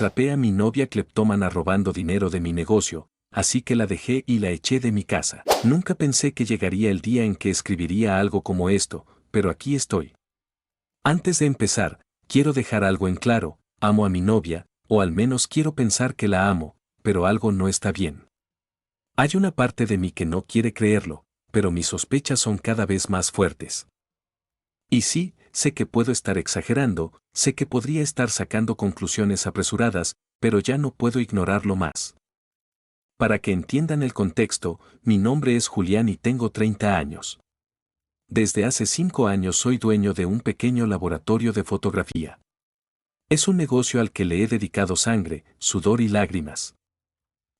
Atrapé a mi novia cleptómana robando dinero de mi negocio, así que la dejé y la eché de mi casa. Nunca pensé que llegaría el día en que escribiría algo como esto, pero aquí estoy. Antes de empezar, quiero dejar algo en claro: amo a mi novia, o al menos quiero pensar que la amo, pero algo no está bien. Hay una parte de mí que no quiere creerlo, pero mis sospechas son cada vez más fuertes. Y sí, sé que puedo estar exagerando, sé que podría estar sacando conclusiones apresuradas, pero ya no puedo ignorarlo más. Para que entiendan el contexto, mi nombre es Julián y tengo 30 años. Desde hace 5 años soy dueño de un pequeño laboratorio de fotografía. Es un negocio al que le he dedicado sangre, sudor y lágrimas.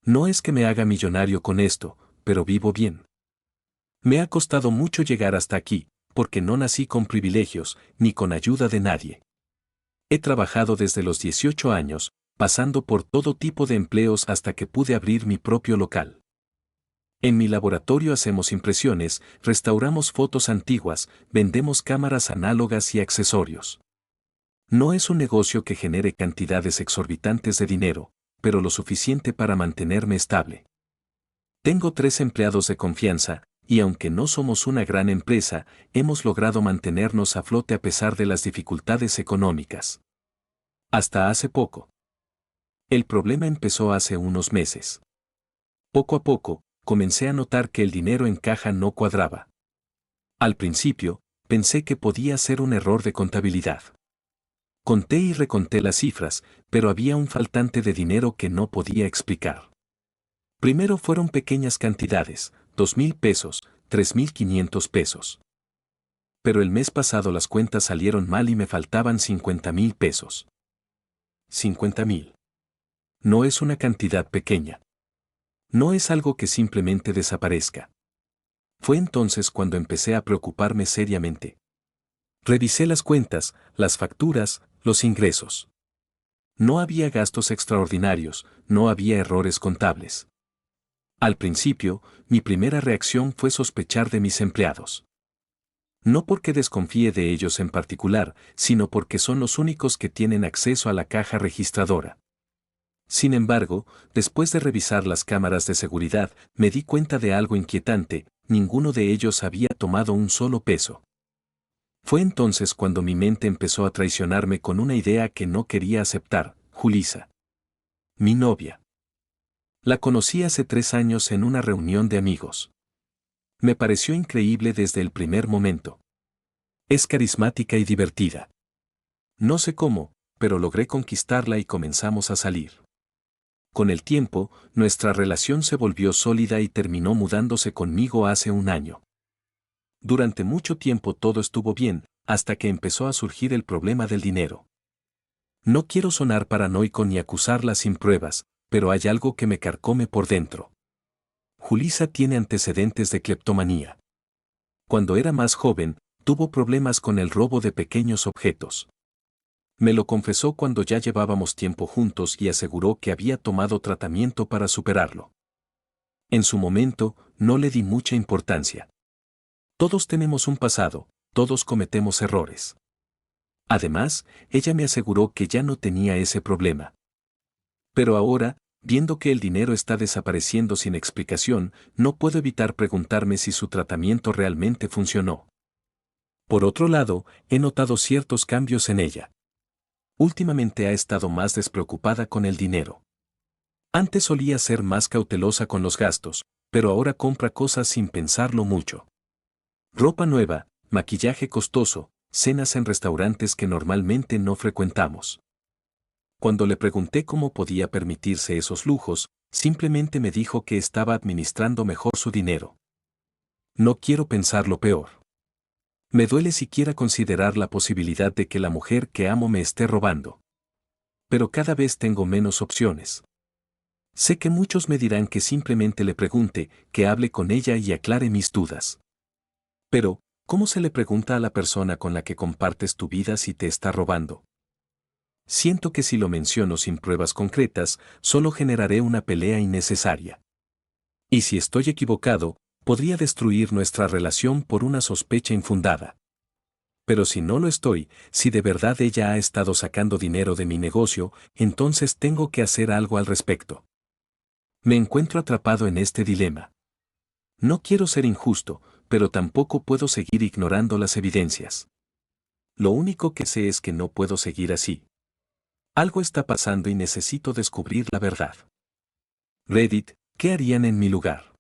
No es que me haga millonario con esto, pero vivo bien. Me ha costado mucho llegar hasta aquí, porque no nací con privilegios, ni con ayuda de nadie. He trabajado desde los 18 años, pasando por todo tipo de empleos hasta que pude abrir mi propio local. En mi laboratorio hacemos impresiones, restauramos fotos antiguas, vendemos cámaras análogas y accesorios. No es un negocio que genere cantidades exorbitantes de dinero, pero lo suficiente para mantenerme estable. Tengo 3 empleados de confianza, y aunque no somos una gran empresa, hemos logrado mantenernos a flote a pesar de las dificultades económicas. Hasta hace poco. El problema empezó hace unos meses. Poco a poco, comencé a notar que el dinero en caja no cuadraba. Al principio, pensé que podía ser un error de contabilidad. Conté y reconté las cifras, pero había un faltante de dinero que no podía explicar. Primero fueron pequeñas cantidades, 2,000 pesos, 3,500 pesos. Pero el mes pasado las cuentas salieron mal y me faltaban 50,000 pesos. 50,000. No es una cantidad pequeña. No es algo que simplemente desaparezca. Fue entonces cuando empecé a preocuparme seriamente. Revisé las cuentas, las facturas, los ingresos. No había gastos extraordinarios, no había errores contables. Al principio, mi primera reacción fue sospechar de mis empleados. No porque desconfíe de ellos en particular, sino porque son los únicos que tienen acceso a la caja registradora. Sin embargo, después de revisar las cámaras de seguridad, me di cuenta de algo inquietante: ninguno de ellos había tomado un solo peso. Fue entonces cuando mi mente empezó a traicionarme con una idea que no quería aceptar: Julissa. Mi novia. La conocí hace 3 años en una reunión de amigos. Me pareció increíble desde el primer momento. Es carismática y divertida. No sé cómo, pero logré conquistarla y comenzamos a salir. Con el tiempo, nuestra relación se volvió sólida y terminó mudándose conmigo hace un año. Durante mucho tiempo todo estuvo bien, hasta que empezó a surgir el problema del dinero. No quiero sonar paranoico ni acusarla sin pruebas, pero hay algo que me carcome por dentro. Julissa tiene antecedentes de cleptomanía. Cuando era más joven, tuvo problemas con el robo de pequeños objetos. Me lo confesó cuando ya llevábamos tiempo juntos y aseguró que había tomado tratamiento para superarlo. En su momento, no le di mucha importancia. Todos tenemos un pasado, todos cometemos errores. Además, ella me aseguró que ya no tenía ese problema. Pero ahora, viendo que el dinero está desapareciendo sin explicación, no puedo evitar preguntarme si su tratamiento realmente funcionó. Por otro lado, he notado ciertos cambios en ella. Últimamente ha estado más despreocupada con el dinero. Antes solía ser más cautelosa con los gastos, pero ahora compra cosas sin pensarlo mucho. Ropa nueva, maquillaje costoso, cenas en restaurantes que normalmente no frecuentamos. Cuando le pregunté cómo podía permitirse esos lujos, simplemente me dijo que estaba administrando mejor su dinero. No quiero pensar lo peor. Me duele siquiera considerar la posibilidad de que la mujer que amo me esté robando. Pero cada vez tengo menos opciones. Sé que muchos me dirán que simplemente le pregunte, que hable con ella y aclare mis dudas. Pero, ¿cómo se le pregunta a la persona con la que compartes tu vida si te está robando? Siento que si lo menciono sin pruebas concretas, solo generaré una pelea innecesaria. Y si estoy equivocado, podría destruir nuestra relación por una sospecha infundada. Pero si no lo estoy, si de verdad ella ha estado sacando dinero de mi negocio, entonces tengo que hacer algo al respecto. Me encuentro atrapado en este dilema. No quiero ser injusto, pero tampoco puedo seguir ignorando las evidencias. Lo único que sé es que no puedo seguir así. Algo está pasando y necesito descubrir la verdad. Reddit, ¿qué harían en mi lugar?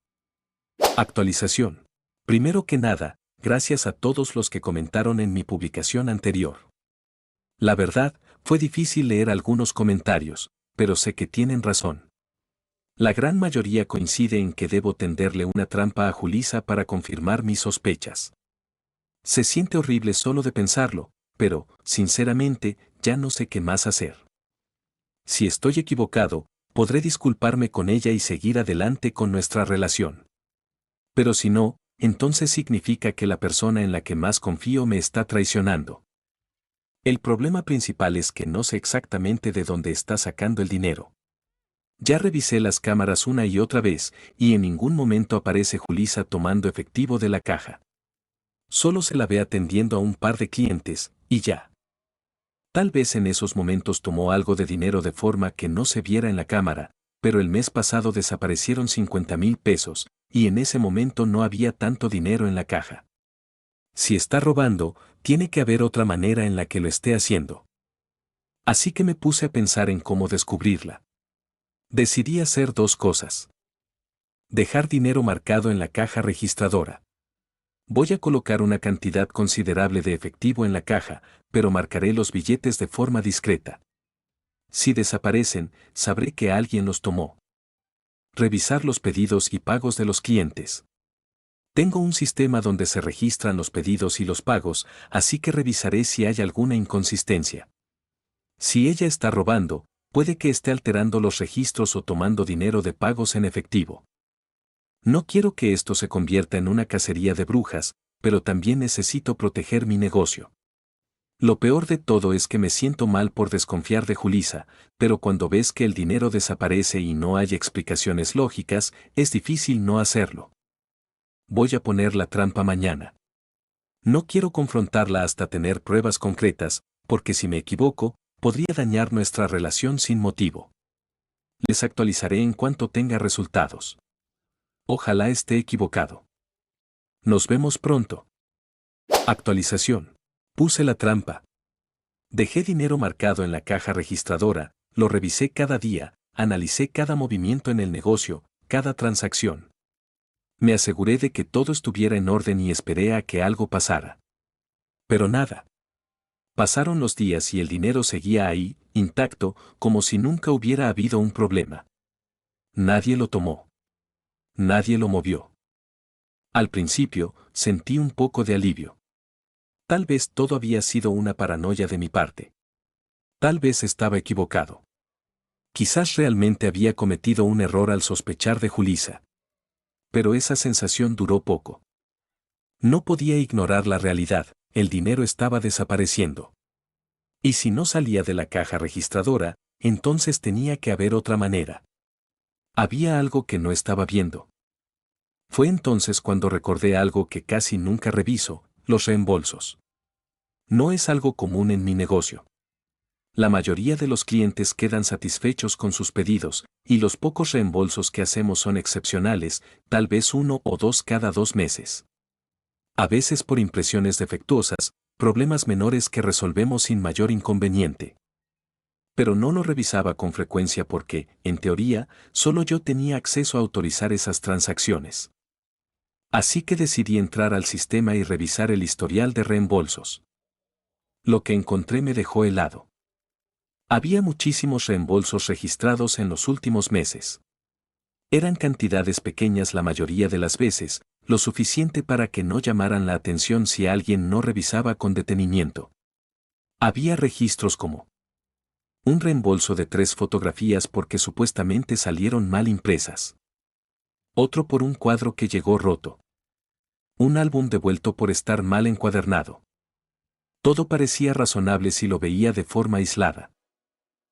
Actualización. Primero que nada, gracias a todos los que comentaron en mi publicación anterior. La verdad, fue difícil leer algunos comentarios, pero sé que tienen razón. La gran mayoría coincide en que debo tenderle una trampa a Julissa para confirmar mis sospechas. Se siente horrible solo de pensarlo, pero, sinceramente, ya no sé qué más hacer. Si estoy equivocado, podré disculparme con ella y seguir adelante con nuestra relación. Pero si no, entonces significa que la persona en la que más confío me está traicionando. El problema principal es que no sé exactamente de dónde está sacando el dinero. Ya revisé las cámaras una y otra vez, y en ningún momento aparece Julissa tomando efectivo de la caja. Solo se la ve atendiendo a un par de clientes, y ya. Tal vez en esos momentos tomó algo de dinero de forma que no se viera en la cámara, pero el mes pasado desaparecieron 50,000 pesos, y en ese momento no había tanto dinero en la caja. Si está robando, tiene que haber otra manera en la que lo esté haciendo. Así que me puse a pensar en cómo descubrirla. Decidí hacer dos cosas. Dejar dinero marcado en la caja registradora. Voy a colocar una cantidad considerable de efectivo en la caja, pero marcaré los billetes de forma discreta. Si desaparecen, sabré que alguien los tomó. Revisar los pedidos y pagos de los clientes. Tengo un sistema donde se registran los pedidos y los pagos, así que revisaré si hay alguna inconsistencia. Si ella está robando, puede que esté alterando los registros o tomando dinero de pagos en efectivo. No quiero que esto se convierta en una cacería de brujas, pero también necesito proteger mi negocio. Lo peor de todo es que me siento mal por desconfiar de Julissa, pero cuando ves que el dinero desaparece y no hay explicaciones lógicas, es difícil no hacerlo. Voy a poner la trampa mañana. No quiero confrontarla hasta tener pruebas concretas, porque si me equivoco, podría dañar nuestra relación sin motivo. Les actualizaré en cuanto tenga resultados. Ojalá esté equivocado. Nos vemos pronto. Actualización. Puse la trampa. Dejé dinero marcado en la caja registradora, lo revisé cada día, analicé cada movimiento en el negocio, cada transacción. Me aseguré de que todo estuviera en orden y esperé a que algo pasara. Pero nada. Pasaron los días y el dinero seguía ahí, intacto, como si nunca hubiera habido un problema. Nadie lo tomó. Nadie lo movió. Al principio, sentí un poco de alivio. Tal vez todo había sido una paranoia de mi parte. Tal vez estaba equivocado. Quizás realmente había cometido un error al sospechar de Julissa. Pero esa sensación duró poco. No podía ignorar la realidad, el dinero estaba desapareciendo. Y si no salía de la caja registradora, entonces tenía que haber otra manera. Había algo que no estaba viendo. Fue entonces cuando recordé algo que casi nunca reviso, los reembolsos. No es algo común en mi negocio. La mayoría de los clientes quedan satisfechos con sus pedidos, y los pocos reembolsos que hacemos son excepcionales, tal vez 1 o 2 cada 2 meses. A veces por impresiones defectuosas, problemas menores que resolvemos sin mayor inconveniente. Pero no lo revisaba con frecuencia porque, en teoría, solo yo tenía acceso a autorizar esas transacciones. Así que decidí entrar al sistema y revisar el historial de reembolsos. Lo que encontré me dejó helado. Había muchísimos reembolsos registrados en los últimos meses. Eran cantidades pequeñas la mayoría de las veces, lo suficiente para que no llamaran la atención si alguien no revisaba con detenimiento. Había registros como un reembolso de 3 fotografías porque supuestamente salieron mal impresas. Otro por un cuadro que llegó roto. Un álbum devuelto por estar mal encuadernado. Todo parecía razonable si lo veía de forma aislada.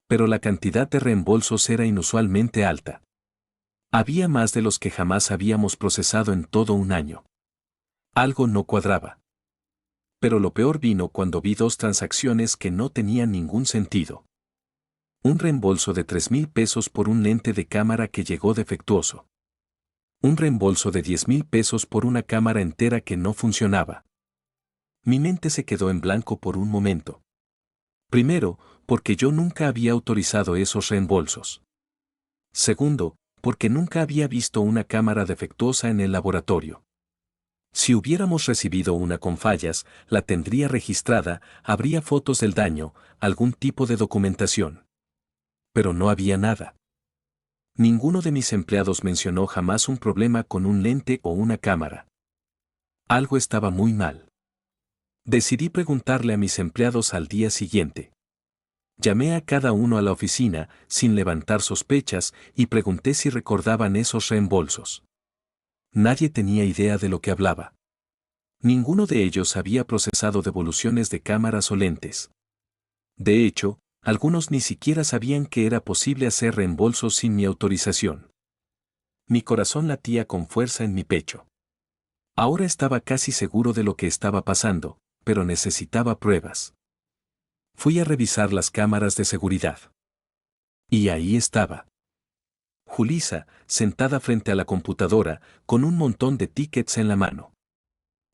Pero la cantidad de reembolsos era inusualmente alta. Había más de los que jamás habíamos procesado en todo un año. Algo no cuadraba. Pero lo peor vino cuando vi dos transacciones que no tenían ningún sentido. Un reembolso de 3,000 pesos por un lente de cámara que llegó defectuoso. Un reembolso de 10,000 pesos por una cámara entera que no funcionaba. Mi mente se quedó en blanco por un momento. Primero, porque yo nunca había autorizado esos reembolsos. Segundo, porque nunca había visto una cámara defectuosa en el laboratorio. Si hubiéramos recibido una con fallas, la tendría registrada, habría fotos del daño, algún tipo de documentación. Pero no había nada. Ninguno de mis empleados mencionó jamás un problema con un lente o una cámara. Algo estaba muy mal. Decidí preguntarle a mis empleados al día siguiente. Llamé a cada uno a la oficina, sin levantar sospechas, y pregunté si recordaban esos reembolsos. Nadie tenía idea de lo que hablaba. Ninguno de ellos había procesado devoluciones de cámaras o lentes. De hecho, algunos ni siquiera sabían que era posible hacer reembolsos sin mi autorización. Mi corazón latía con fuerza en mi pecho. Ahora estaba casi seguro de lo que estaba pasando, pero necesitaba pruebas. Fui a revisar las cámaras de seguridad. Y ahí estaba. Julissa, sentada frente a la computadora, con un montón de tickets en la mano.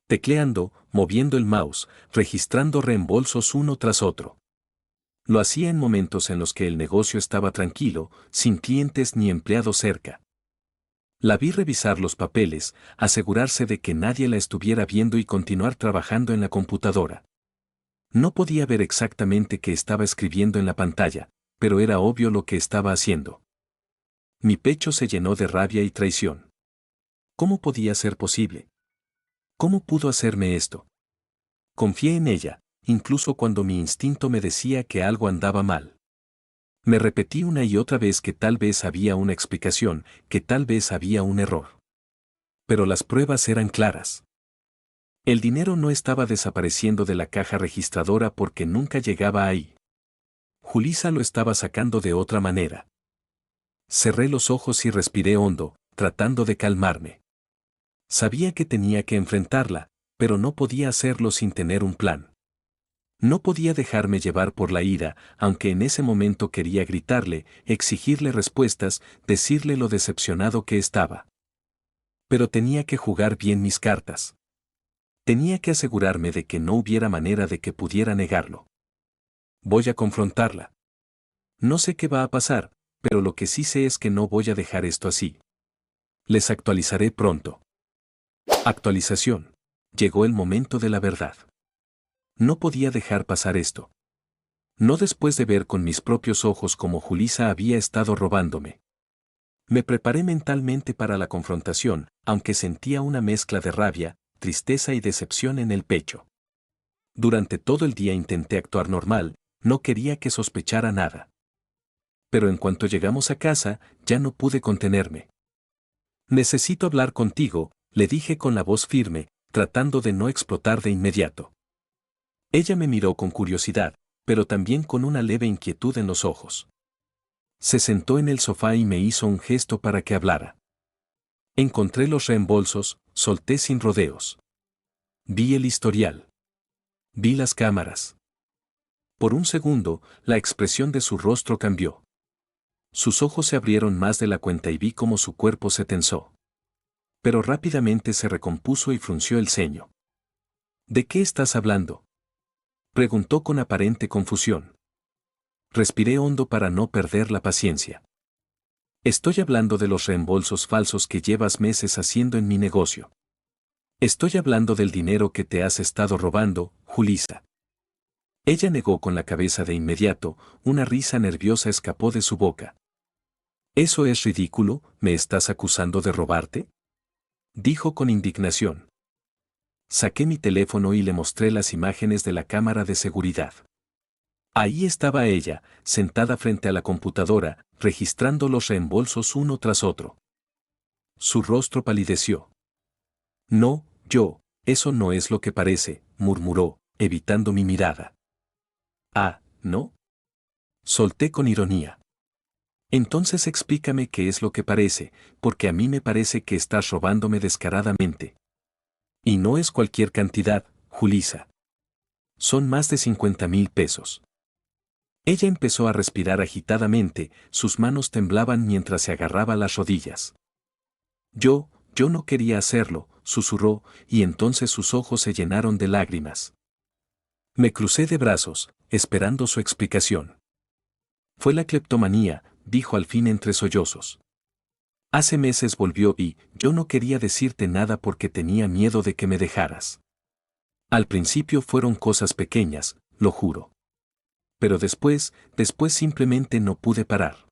Tecleando, moviendo el mouse, registrando reembolsos uno tras otro. Lo hacía en momentos en los que el negocio estaba tranquilo, sin clientes ni empleados cerca. La vi revisar los papeles, asegurarse de que nadie la estuviera viendo y continuar trabajando en la computadora. No podía ver exactamente qué estaba escribiendo en la pantalla, pero era obvio lo que estaba haciendo. Mi pecho se llenó de rabia y traición. ¿Cómo podía ser posible? ¿Cómo pudo hacerme esto? Confié en ella, incluso cuando mi instinto me decía que algo andaba mal. Me repetí una y otra vez que tal vez había una explicación, que tal vez había un error. Pero las pruebas eran claras. El dinero no estaba desapareciendo de la caja registradora porque nunca llegaba ahí. Julissa lo estaba sacando de otra manera. Cerré los ojos y respiré hondo, tratando de calmarme. Sabía que tenía que enfrentarla, pero no podía hacerlo sin tener un plan. No podía dejarme llevar por la ira, aunque en ese momento quería gritarle, exigirle respuestas, decirle lo decepcionado que estaba. Pero tenía que jugar bien mis cartas. Tenía que asegurarme de que no hubiera manera de que pudiera negarlo. Voy a confrontarla. No sé qué va a pasar, pero lo que sí sé es que no voy a dejar esto así. Les actualizaré pronto. Actualización. Llegó el momento de la verdad. No podía dejar pasar esto. No después de ver con mis propios ojos cómo Julissa había estado robándome. Me preparé mentalmente para la confrontación, aunque sentía una mezcla de rabia, tristeza y decepción en el pecho. Durante todo el día intenté actuar normal, no quería que sospechara nada. Pero en cuanto llegamos a casa, ya no pude contenerme. Necesito hablar contigo, le dije con la voz firme, tratando de no explotar de inmediato. Ella me miró con curiosidad, pero también con una leve inquietud en los ojos. Se sentó en el sofá y me hizo un gesto para que hablara. Encontré los reembolsos, solté sin rodeos. Vi el historial. Vi las cámaras. Por un segundo, la expresión de su rostro cambió. Sus ojos se abrieron más de la cuenta y vi cómo su cuerpo se tensó. Pero rápidamente se recompuso y frunció el ceño. ¿De qué estás hablando?, preguntó con aparente confusión. Respiré hondo para no perder la paciencia. Estoy hablando de los reembolsos falsos que llevas meses haciendo en mi negocio. Estoy hablando del dinero que te has estado robando, Julissa. Ella negó con la cabeza de inmediato, una risa nerviosa escapó de su boca. «Eso es ridículo, ¿me estás acusando de robarte?», dijo con indignación. Saqué mi teléfono y le mostré las imágenes de la cámara de seguridad. Ahí estaba ella, sentada frente a la computadora, registrando los reembolsos uno tras otro. Su rostro palideció. «No, eso no es lo que parece», murmuró, evitando mi mirada. «Ah, ¿no?», solté con ironía. «Entonces explícame qué es lo que parece, porque a mí me parece que estás robándome descaradamente. Y no es cualquier cantidad, Julissa». Son más de 50,000 pesos. Ella empezó a respirar agitadamente, sus manos temblaban mientras se agarraba las rodillas. Yo no quería hacerlo, susurró, y entonces sus ojos se llenaron de lágrimas. Me crucé de brazos, esperando su explicación. Fue la cleptomanía, dijo al fin entre sollozos. Hace meses volvió y yo no quería decirte nada porque tenía miedo de que me dejaras. Al principio fueron cosas pequeñas, lo juro. Pero después simplemente no pude parar.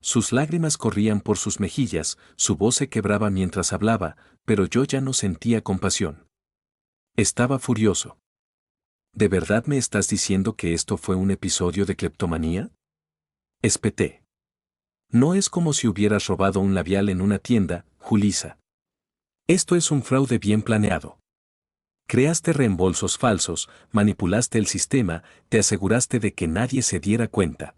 Sus lágrimas corrían por sus mejillas, su voz se quebraba mientras hablaba, pero yo ya no sentía compasión. Estaba furioso. ¿De verdad me estás diciendo que esto fue un episodio de cleptomanía? Espeté. No es como si hubieras robado un labial en una tienda, Julissa. Esto es un fraude bien planeado. Creaste reembolsos falsos, manipulaste el sistema, te aseguraste de que nadie se diera cuenta.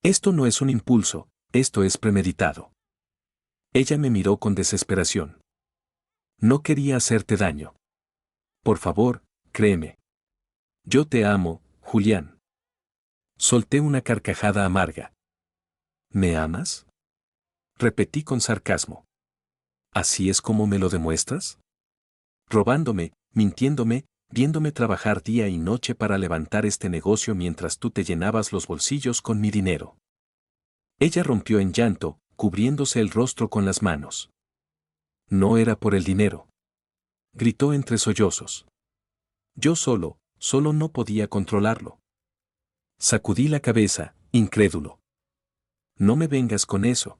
Esto no es un impulso, esto es premeditado. Ella me miró con desesperación. No quería hacerte daño. Por favor, créeme. Yo te amo, Julián. Solté una carcajada amarga. ¿Me amas? Repetí con sarcasmo. ¿Así es como me lo demuestras? Robándome, mintiéndome, viéndome trabajar día y noche para levantar este negocio mientras tú te llenabas los bolsillos con mi dinero. Ella rompió en llanto, cubriéndose el rostro con las manos. No era por el dinero. Gritó entre sollozos. Yo solo no podía controlarlo. Sacudí la cabeza, incrédulo. No me vengas con eso.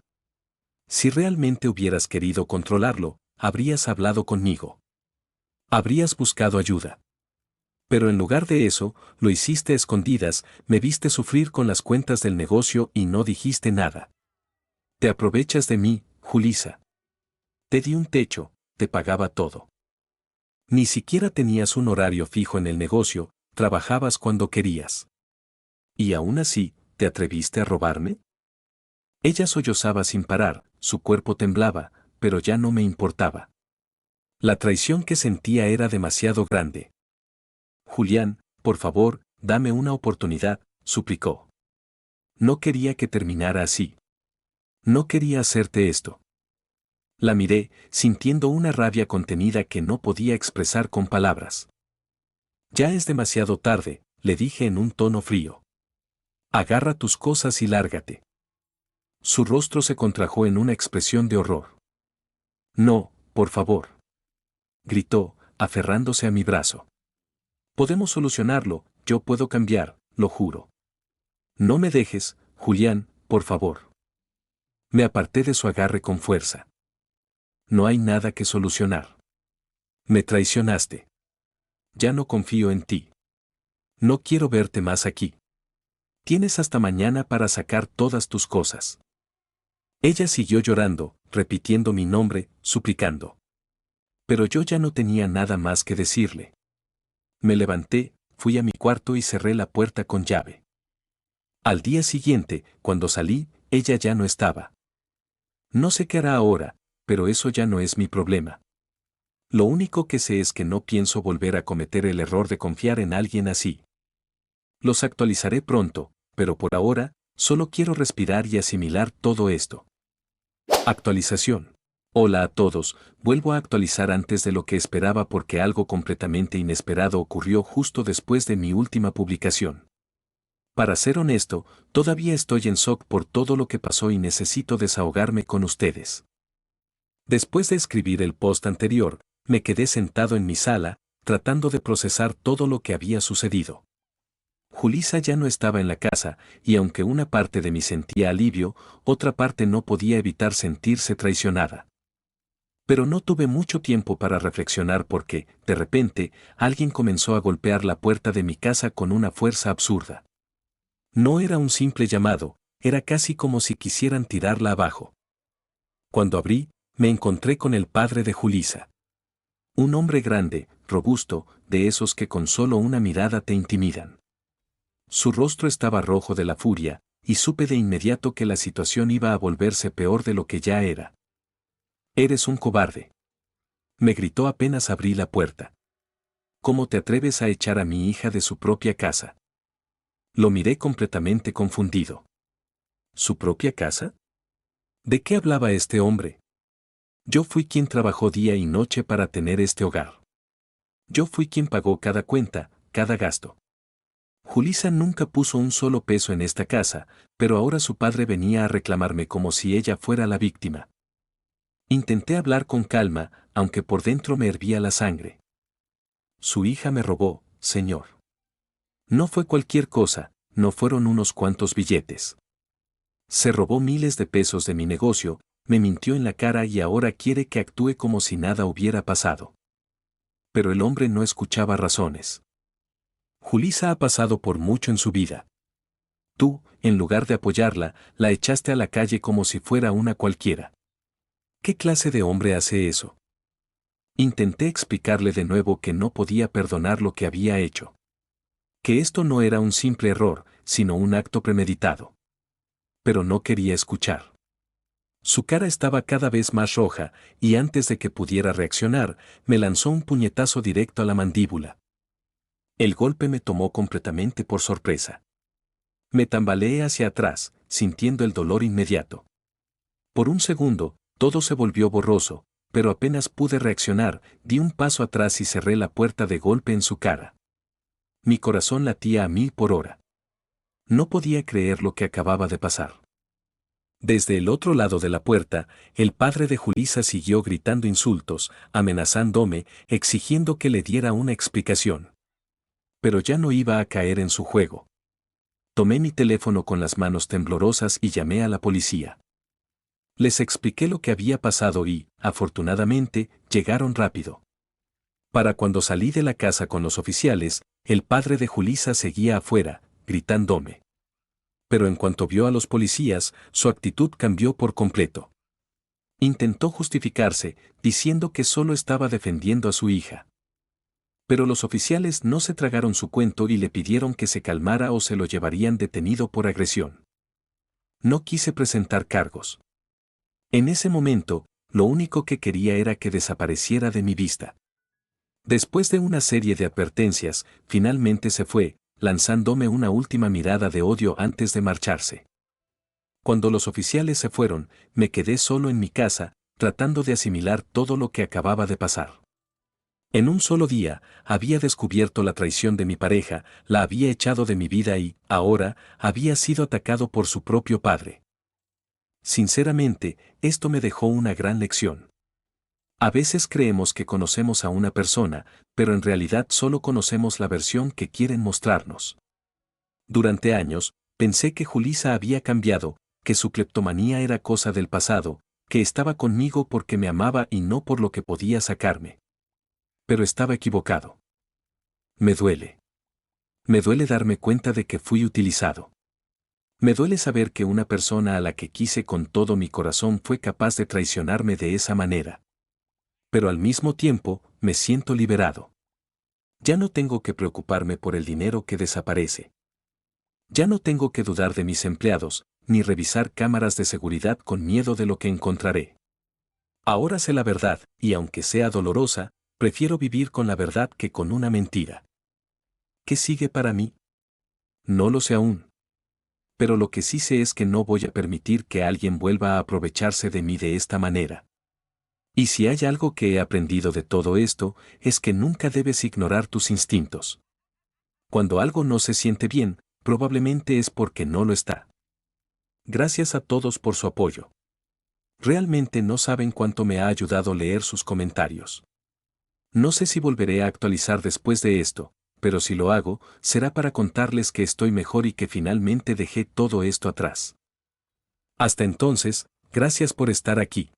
Si realmente hubieras querido controlarlo, habrías hablado conmigo. Habrías buscado ayuda. Pero en lugar de eso, lo hiciste a escondidas, me viste sufrir con las cuentas del negocio y no dijiste nada. Te aprovechas de mí, Julissa. Te di un techo, te pagaba todo. Ni siquiera tenías un horario fijo en el negocio, trabajabas cuando querías. ¿Y aún así, te atreviste a robarme? Ella sollozaba sin parar, su cuerpo temblaba, pero ya no me importaba. La traición que sentía era demasiado grande. Julián, por favor, dame una oportunidad, suplicó. No quería que terminara así. No quería hacerte esto. La miré, sintiendo una rabia contenida que no podía expresar con palabras. Ya es demasiado tarde, le dije en un tono frío. Agarra tus cosas y lárgate. Su rostro se contrajo en una expresión de horror. No, por favor. Gritó, aferrándose a mi brazo. Podemos solucionarlo, yo puedo cambiar, lo juro. No me dejes, Julián, por favor. Me aparté de su agarre con fuerza. No hay nada que solucionar. Me traicionaste. Ya no confío en ti. No quiero verte más aquí. Tienes hasta mañana para sacar todas tus cosas. Ella siguió llorando, repitiendo mi nombre, suplicando. Pero yo ya no tenía nada más que decirle. Me levanté, fui a mi cuarto y cerré la puerta con llave. Al día siguiente, cuando salí, ella ya no estaba. No sé qué hará ahora, pero eso ya no es mi problema. Lo único que sé es que no pienso volver a cometer el error de confiar en alguien así. Los actualizaré pronto, pero por ahora, solo quiero respirar y asimilar todo esto. Actualización. Hola a todos, vuelvo a actualizar antes de lo que esperaba porque algo completamente inesperado ocurrió justo después de mi última publicación. Para ser honesto, todavía estoy en shock por todo lo que pasó y necesito desahogarme con ustedes. Después de escribir el post anterior, me quedé sentado en mi sala, tratando de procesar todo lo que había sucedido. Julissa ya no estaba en la casa, y aunque una parte de mí sentía alivio, otra parte no podía evitar sentirse traicionada. Pero no tuve mucho tiempo para reflexionar porque, de repente, alguien comenzó a golpear la puerta de mi casa con una fuerza absurda. No era un simple llamado, era casi como si quisieran tirarla abajo. Cuando abrí, me encontré con el padre de Julissa. Un hombre grande, robusto, de esos que con solo una mirada te intimidan. Su rostro estaba rojo de la furia, y supe de inmediato que la situación iba a volverse peor de lo que ya era. Eres un cobarde. Me gritó apenas abrí la puerta. ¿cómo te atreves a echar a mi hija de su propia casa? Lo miré completamente confundido. ¿Su propia casa? ¿De qué hablaba este hombre? Yo fui quien trabajó día y noche para tener este hogar. Yo fui quien pagó cada cuenta, cada gasto. Julissa nunca puso un solo peso en esta casa, pero ahora su padre venía a reclamarme como si ella fuera la víctima. Intenté hablar con calma, aunque por dentro me hervía la sangre. Su hija me robó, señor. No fue cualquier cosa, no fueron unos cuantos billetes. Se robó miles de pesos de mi negocio, me mintió en la cara y ahora quiere que actúe como si nada hubiera pasado. Pero el hombre no escuchaba razones. Julissa ha pasado por mucho en su vida. Tú, en lugar de apoyarla, la echaste a la calle como si fuera una cualquiera. ¿Qué clase de hombre hace eso? Intenté explicarle de nuevo que no podía perdonar lo que había hecho. Que esto no era un simple error, sino un acto premeditado. Pero no quería escuchar. Su cara estaba cada vez más roja, y antes de que pudiera reaccionar, me lanzó un puñetazo directo a la mandíbula. El golpe me tomó completamente por sorpresa. Me tambaleé hacia atrás, sintiendo el dolor inmediato. Por un segundo, todo se volvió borroso, pero apenas pude reaccionar, di un paso atrás y cerré la puerta de golpe en su cara. Mi corazón latía a 1000 por hora. No podía creer lo que acababa de pasar. Desde el otro lado de la puerta, el padre de Julissa siguió gritando insultos, amenazándome, exigiendo que le diera una explicación. Pero ya no iba a caer en su juego. Tomé mi teléfono con las manos temblorosas y llamé a la policía. Les expliqué lo que había pasado y, afortunadamente, llegaron rápido. Para cuando salí de la casa con los oficiales, el padre de Julissa seguía afuera, gritándome. Pero en cuanto vio a los policías, su actitud cambió por completo. Intentó justificarse, diciendo que solo estaba defendiendo a su hija. Pero los oficiales no se tragaron su cuento y le pidieron que se calmara o se lo llevarían detenido por agresión. No quise presentar cargos. En ese momento, lo único que quería era que desapareciera de mi vista. Después de una serie de advertencias, finalmente se fue, lanzándome una última mirada de odio antes de marcharse. Cuando los oficiales se fueron, me quedé solo en mi casa, tratando de asimilar todo lo que acababa de pasar. En un solo día, había descubierto la traición de mi pareja, la había echado de mi vida y, ahora, había sido atacado por su propio padre. Sinceramente, esto me dejó una gran lección. A veces creemos que conocemos a una persona, pero en realidad solo conocemos la versión que quieren mostrarnos. Durante años, pensé que Julissa había cambiado, que su cleptomanía era cosa del pasado, que estaba conmigo porque me amaba y no por lo que podía sacarme. Pero estaba equivocado. Me duele. Me duele darme cuenta de que fui utilizado. Me duele saber que una persona a la que quise con todo mi corazón fue capaz de traicionarme de esa manera. Pero al mismo tiempo, me siento liberado. Ya no tengo que preocuparme por el dinero que desaparece. Ya no tengo que dudar de mis empleados, ni revisar cámaras de seguridad con miedo de lo que encontraré. Ahora sé la verdad, y aunque sea dolorosa, prefiero vivir con la verdad que con una mentira. ¿Qué sigue para mí? No lo sé aún. Pero lo que sí sé es que no voy a permitir que alguien vuelva a aprovecharse de mí de esta manera. Y si hay algo que he aprendido de todo esto, es que nunca debes ignorar tus instintos. Cuando algo no se siente bien, probablemente es porque no lo está. Gracias a todos por su apoyo. Realmente no saben cuánto me ha ayudado leer sus comentarios. No sé si volveré a actualizar después de esto, pero si lo hago, será para contarles que estoy mejor y que finalmente dejé todo esto atrás. Hasta entonces, gracias por estar aquí.